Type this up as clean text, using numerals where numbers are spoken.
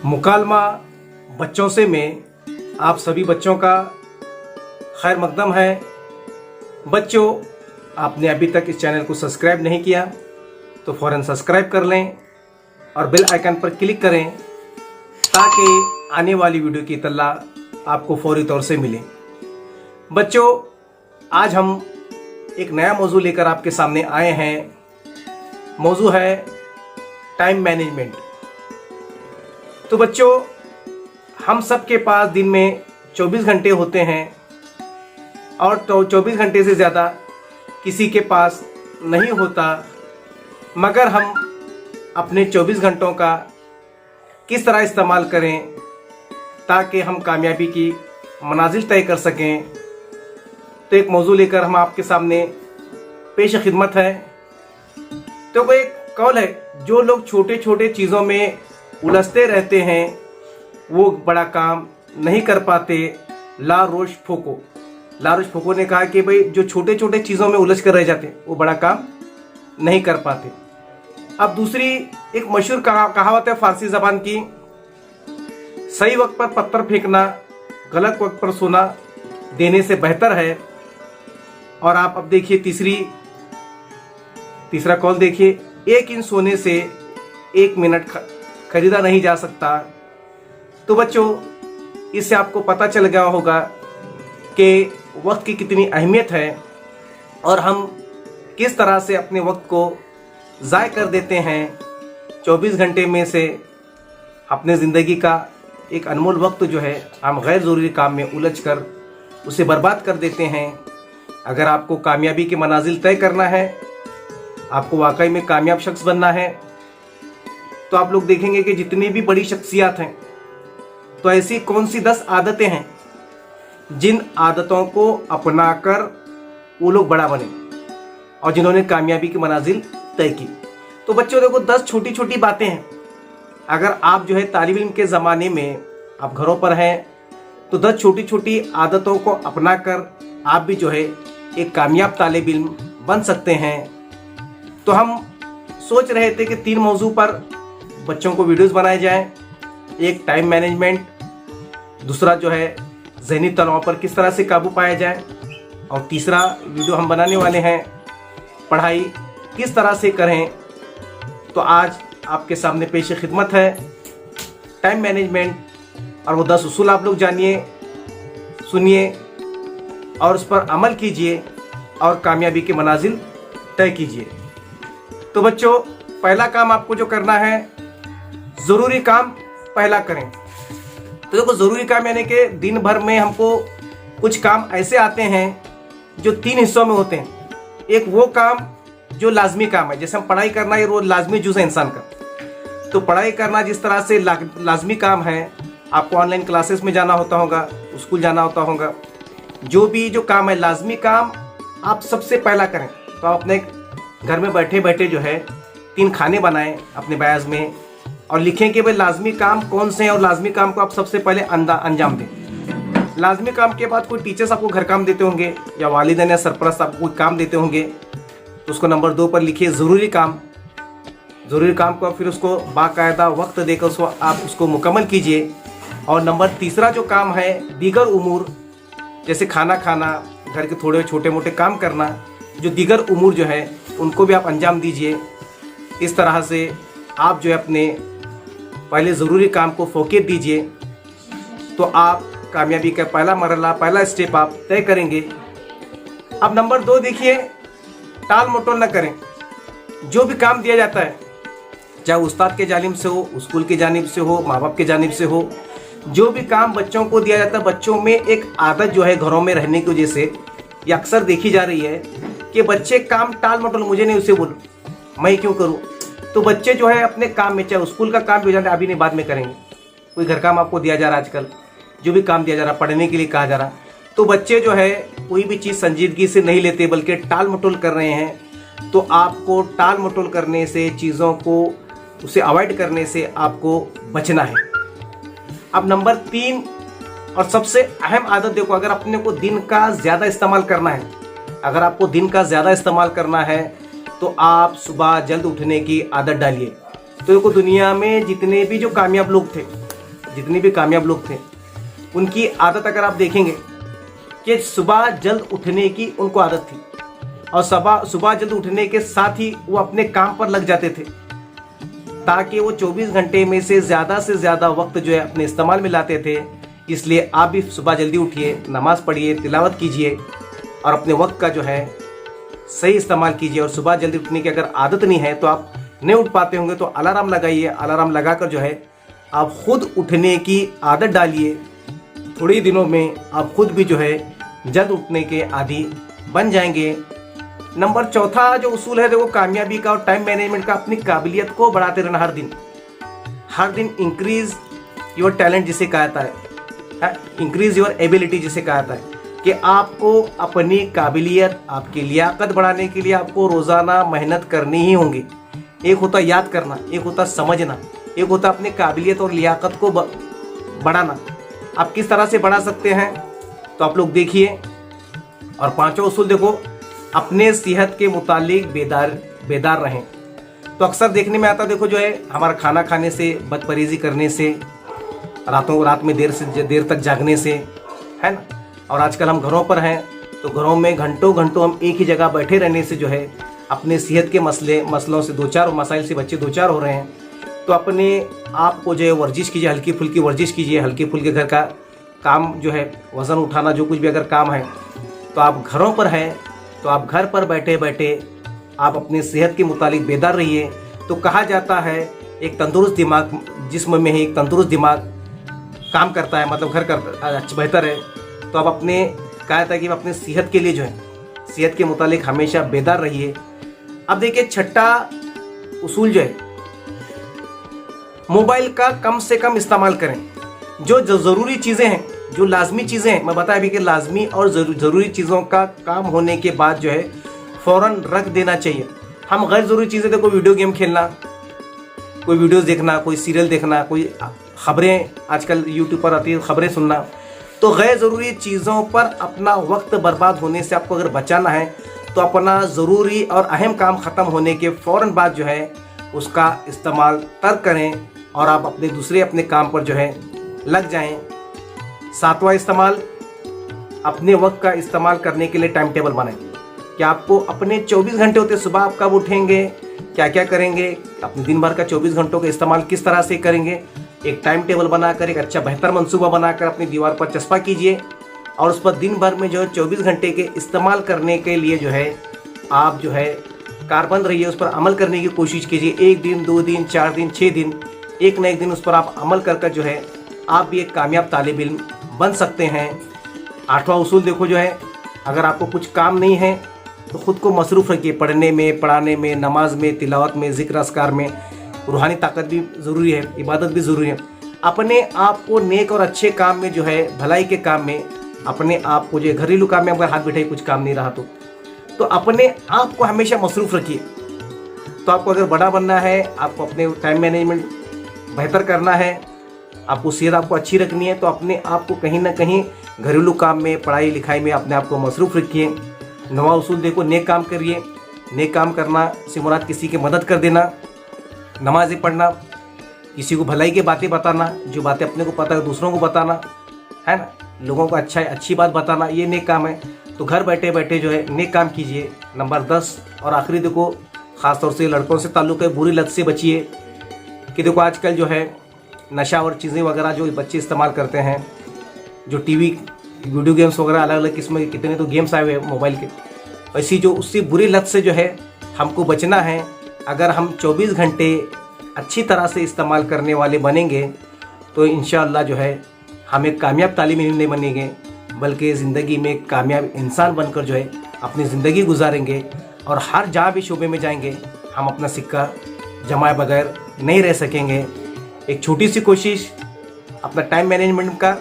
मुकालमा बच्चों से में आप सभी बच्चों का खैर मकदम है। बच्चों, आपने अभी तक इस चैनल को सब्सक्राइब नहीं किया तो फ़ौरन सब्सक्राइब कर लें और बेल आइकन पर क्लिक करें ताकि आने वाली वीडियो की इत्तला आपको फौरी तौर से मिले। बच्चों, आज हम एक नया मौजू लेकर आपके सामने आए हैं। मौजू है टाइम मैनेजमेंट। तो बच्चों, हम सब के पास दिन में 24 घंटे होते हैं और तो 24 घंटे से ज़्यादा किसी के पास नहीं होता, मगर हम अपने 24 घंटों का किस तरह इस्तेमाल करें ताकि हम कामयाबी की मनाजिल तय कर सकें। तो एक मौजू लेकर हम आपके सामने पेश खिदमत है। तो वो एक कौल है, जो लोग छोटे छोटे चीज़ों में उलझते रहते हैं वो बड़ा काम नहीं कर पाते। ला रोश फोको ने कहा कि भाई जो छोटे छोटे चीज़ों में उलझ कर रह जाते हैं वो बड़ा काम नहीं कर पाते। अब दूसरी एक मशहूर कहावत है फारसी ज़बान की, सही वक्त पर पत्थर फेंकना गलत वक्त पर सोना देने से बेहतर है। और आप अब देखिए तीसरा कौल देखिए, एक इंच सोने से 1 मिनट खरीदा नहीं जा सकता। तो बच्चों, इससे आपको पता चल गया होगा कि वक्त की कितनी अहमियत है और हम किस तरह से अपने वक्त को ज़ाय कर देते हैं। 24 घंटे में से अपने ज़िंदगी का एक अनमोल वक्त जो है हम गैर ज़रूरी काम में उलझकर उसे बर्बाद कर देते हैं। अगर आपको कामयाबी की मनाजिल तय करना है, आपको वाकई में कामयाब शख्स बनना है, तो आप लोग देखेंगे कि जितनी भी बड़ी शख्सियात हैं तो ऐसी कौन सी 10 आदतें हैं जिन आदतों को अपनाकर वो लोग बड़ा बने और जिन्होंने कामयाबी की मनाजिल तय की। तो बच्चों देखो, 10 छोटी छोटी बातें हैं। अगर आप जो है तालिब इल्म के ज़माने में आप घरों पर हैं तो 10 छोटी छोटी आदतों को अपनाकर आप भी जो है एक कामयाब तालिब इल्म बन सकते हैं। तो हम सोच रहे थे कि 3 मौजू पर बच्चों को वीडियोस बनाए जाएं। एक टाइम मैनेजमेंट, दूसरा जो है ज़हनी तनाव पर किस तरह से काबू पाया जाए, और तीसरा वीडियो हम बनाने वाले हैं पढ़ाई किस तरह से करें। तो आज आपके सामने पेश खिदमत है टाइम मैनेजमेंट, और वो 10 उसूल आप लोग जानिए, सुनिए और उस पर अमल कीजिए और कामयाबी के मनाजिल तय कीजिए। तो बच्चों, पहला काम आपको जो करना है, ज़रूरी काम पहला करें। तो देखो, ज़रूरी काम यानी कि दिन भर में हमको कुछ काम ऐसे आते हैं जो 3 हिस्सों में होते हैं। एक वो काम जो लाजमी काम है, जैसे हम पढ़ाई करना, ये रोज लाजमी जुज़ है इंसान का। तो पढ़ाई करना जिस तरह से लाजमी काम है, आपको ऑनलाइन क्लासेस में जाना होता होगा, स्कूल जाना होता होगा, जो भी जो काम है लाजमी काम आप सबसे पहला करें। तो आप अपने घर में बैठे बैठे जो है 3 खाने बनाएं अपने बयाज में और लिखें कि भाई लाजमी काम कौन से हैं और लाजमी काम को आप सबसे पहले अंजाम दें। लाजमी काम के बाद कोई टीचर्स आपको घर काम देते होंगे या वालिदैन या सरपरस्त आपको कोई काम देते होंगे, तो उसको नंबर 2 पर लिखिए ज़रूरी काम। ज़रूरी काम को फिर उसको बाकायदा वक्त देकर आप उसको मुकम्मल कीजिए। और नंबर 3 जो काम है दीगर उमूर, जैसे खाना खाना, घर के थोड़े छोटे मोटे काम करना, जो दीगर उमूर जो है उनको भी आप अंजाम दीजिए। इस तरह से आप जो है अपने पहले ज़रूरी काम को फोकियत दीजिए, तो आप कामयाबी का पहला मरहला, पहला स्टेप आप तय करेंगे। अब नंबर 2 देखिए, टाल मटोल न करें। जो भी काम दिया जाता है, चाहे उस्ताद के जानिब से हो, स्कूल की जानिब से हो, माँ बाप के जानिब से हो, जो भी काम बच्चों को दिया जाता है, बच्चों में एक आदत जो है घरों में रहने की वजह से ये अक्सर देखी जा रही है कि बच्चे काम टाल मटोल, मुझे नहीं उसे बोलो, मैं क्यों करूं। तो बच्चे जो है अपने काम में, चाहे स्कूल का काम भी हो जाता है, अभी नहीं बाद में करेंगे, कोई घर काम आपको दिया जा रहा है, आजकल जो भी काम दिया जा रहा है पढ़ने के लिए कहा जा रहा, तो बच्चे जो है कोई भी चीज़ संजीदगी से नहीं लेते बल्कि टाल मटोल कर रहे हैं। तो आपको टाल मटोल करने से, चीज़ों को उसे अवॉइड करने से आपको बचना है। अब नंबर 3 और सबसे अहम आदत देखो, अगर अपने को दिन का ज़्यादा इस्तेमाल करना है, अगर आपको दिन का ज़्यादा इस्तेमाल करना है तो आप सुबह जल्द उठने की आदत डालिए। तो देखो, दुनिया में जितने भी जो कामयाब लोग थे जितने भी कामयाब लोग थे, उनकी आदत अगर आप देखेंगे कि सुबह जल्द उठने की उनको आदत थी, और सुबह जल्द उठने के साथ ही वो अपने काम पर लग जाते थे, ताकि वो 24 घंटे में से ज़्यादा वक्त जो है अपने इस्तेमाल में लाते थे। इसलिए आप भी सुबह जल्दी उठिए, नमाज़ पढ़िए, तिलावत कीजिए और अपने वक्त का जो है सही इस्तेमाल कीजिए। और सुबह जल्दी उठने की अगर आदत नहीं है तो आप नहीं उठ पाते होंगे तो अलार्म लगाइए, अलार्म लगाकर जो है आप खुद उठने की आदत डालिए। थोड़े दिनों में आप खुद भी जो है जल्द उठने के आदी बन जाएंगे। नंबर चौथा जो उसूल है देखो कामयाबी का और टाइम मैनेजमेंट का, अपनी काबिलियत को बढ़ाते रहना। हर दिन इंक्रीज योर टैलेंट जिसे कहा जाता है, इंक्रीज योर एबिलिटी जिसे कहा जाता है, कि आपको अपनी काबिलियत, आपकी लियाकत बढ़ाने के लिए आपको रोज़ाना मेहनत करनी ही होगी। एक होता याद करना, एक होता समझना, एक होता अपनी काबिलियत और लियाकत को बढ़ाना। आप किस तरह से बढ़ा सकते हैं तो आप लोग देखिए। और पांचवा उसूल देखो, अपने सेहत के मुतालिक बेदार रहें। तो अक्सर देखने में आता देखो जो है हमारा खाना खाने से, बदपरहेज़ी करने से, रात में देर तक जागने से, है ना। और आजकल हम घरों पर हैं तो घरों में घंटों हम एक ही जगह बैठे रहने से जो है अपने सेहत के मसलों से मसाइल से बच्चे दो चार हो रहे हैं। तो अपने आप को जो है वर्जिश कीजिए, हल्की फुल्की वर्जिश कीजिए, हल्के फुल्के घर का काम जो है, वज़न उठाना, जो कुछ भी अगर काम है तो आप घरों पर हैं तो आप घर पर बैठे बैठे आप अपनी सेहत के मुतालिक बेदार रहिए। तो कहा जाता है एक तंदुरुस्त दिमाग, जिस्म में ही एक तंदुरुस्त दिमाग काम करता है, मतलब घर कर बेहतर है। तो आप अपने कहा था कि अपने सेहत के लिए जो है, सेहत के मुतालिक हमेशा बेदार रहिए। अब देखिए छठा उसूल जो है, मोबाइल का कम से कम इस्तेमाल करें। जो ज़रूरी चीज़ें हैं, जो लाजमी चीज़ें हैं, मैं बताया भी कि लाजमी और ज़रूरी चीज़ों का काम होने के बाद जो है फ़ौरन रख देना चाहिए। हम गैर ज़रूरी चीज़ें देखो, वीडियो गेम खेलना, कोई वीडियोज़ देखना, कोई सीरियल देखना, कोई खबरें आजकल यूट्यूब पर आती है खबरें सुनना, तो गैर ज़रूरी चीज़ों पर अपना वक्त बर्बाद होने से आपको अगर बचाना है तो अपना ज़रूरी और अहम काम ख़त्म होने के फ़ौरन बाद जो है उसका इस्तेमाल तर्क करें और आप अपने काम पर जो है लग जाएं। सातवां इस्तेमाल, अपने वक्त का इस्तेमाल करने के लिए टाइम टेबल बनाएं कि आपको अपने 24 घंटे होते, सुबह आप कब उठेंगे, क्या क्या करेंगे, अपने दिन भर का 24 घंटों का इस्तेमाल किस तरह से करेंगे। एक टाइम टेबल बनाकर, एक अच्छा बेहतर मंसूबा बनाकर अपनी दीवार पर चस्पा कीजिए और उस पर दिन भर में जो है 24 घंटे के इस्तेमाल करने के लिए जो है आप जो है कारबंद रहिए, उस पर अमल करने की कोशिश कीजिए। 1 दिन, 2 दिन, 4 दिन, 6 दिन, एक न एक दिन उस पर आप अमल कर जो है आप भी एक कामयाब तालिब इल्म बन सकते हैं। आठवां उसूल देखो जो है, अगर आपको कुछ काम नहीं है तो ख़ुद को मसरूफ़ रखिए, पढ़ने में, पढ़ाने में, नमाज में, तिलावत में, ज़िक्र अस्कार में। रूहानी ताकत भी ज़रूरी है, इबादत भी ज़रूरी है। अपने आप को नेक और अच्छे काम में जो है, भलाई के काम में, अपने आप को जो है घरेलू काम में अगर हाथ बिठाई कुछ काम नहीं रहा तो अपने आप को हमेशा मसरूफ़ रखिए। तो आपको अगर बड़ा बनना है, आपको अपने टाइम मैनेजमेंट बेहतर करना है, आपको सेहत आपको अच्छी रखनी है, तो अपने आप को कहीं ना कहीं घरेलू काम में, पढ़ाई लिखाई में अपने आप को मसरूफ़ रखिए। 9वां उसूल देखो, नेक काम करिए। नेक काम करना से मुराद किसी की मदद कर देना, नमाज़ें पढ़ना, किसी को भलाई की बातें बताना, जो बातें अपने को पता है दूसरों को बताना, है ना, लोगों को अच्छी बात बताना, ये नेक काम है। तो घर बैठे बैठे जो है नेक काम कीजिए। नंबर 10 और आखिरी देखो, ख़ासतौर से लड़कों से ताल्लुक़ है, बुरी लत से बचिए। कि देखो आजकल जो है नशा और चीज़ें वगैरह जो बच्चे इस्तेमाल करते हैं, जो टीवी वीडियो गेम्स वगैरह अलग अलग किस्म के कितने तो गेम्स आए हुए हैं मोबाइल के, ऐसी जो उससे बुरी लत से जो है हमको बचना है। अगर हम 24 घंटे अच्छी तरह से इस्तेमाल करने वाले बनेंगे तो इंशाअल्लाह जो है हम एक कामयाब तालिब इल्म नहीं बनेंगे, बल्कि ज़िंदगी में एक कामयाब इंसान बनकर जो है अपनी ज़िंदगी गुजारेंगे और हर जहाँ भी शोबे में जाएंगे हम अपना सिक्का जमाए बगैर नहीं रह सकेंगे। एक छोटी सी कोशिश अपना टाइम मैनेजमेंट का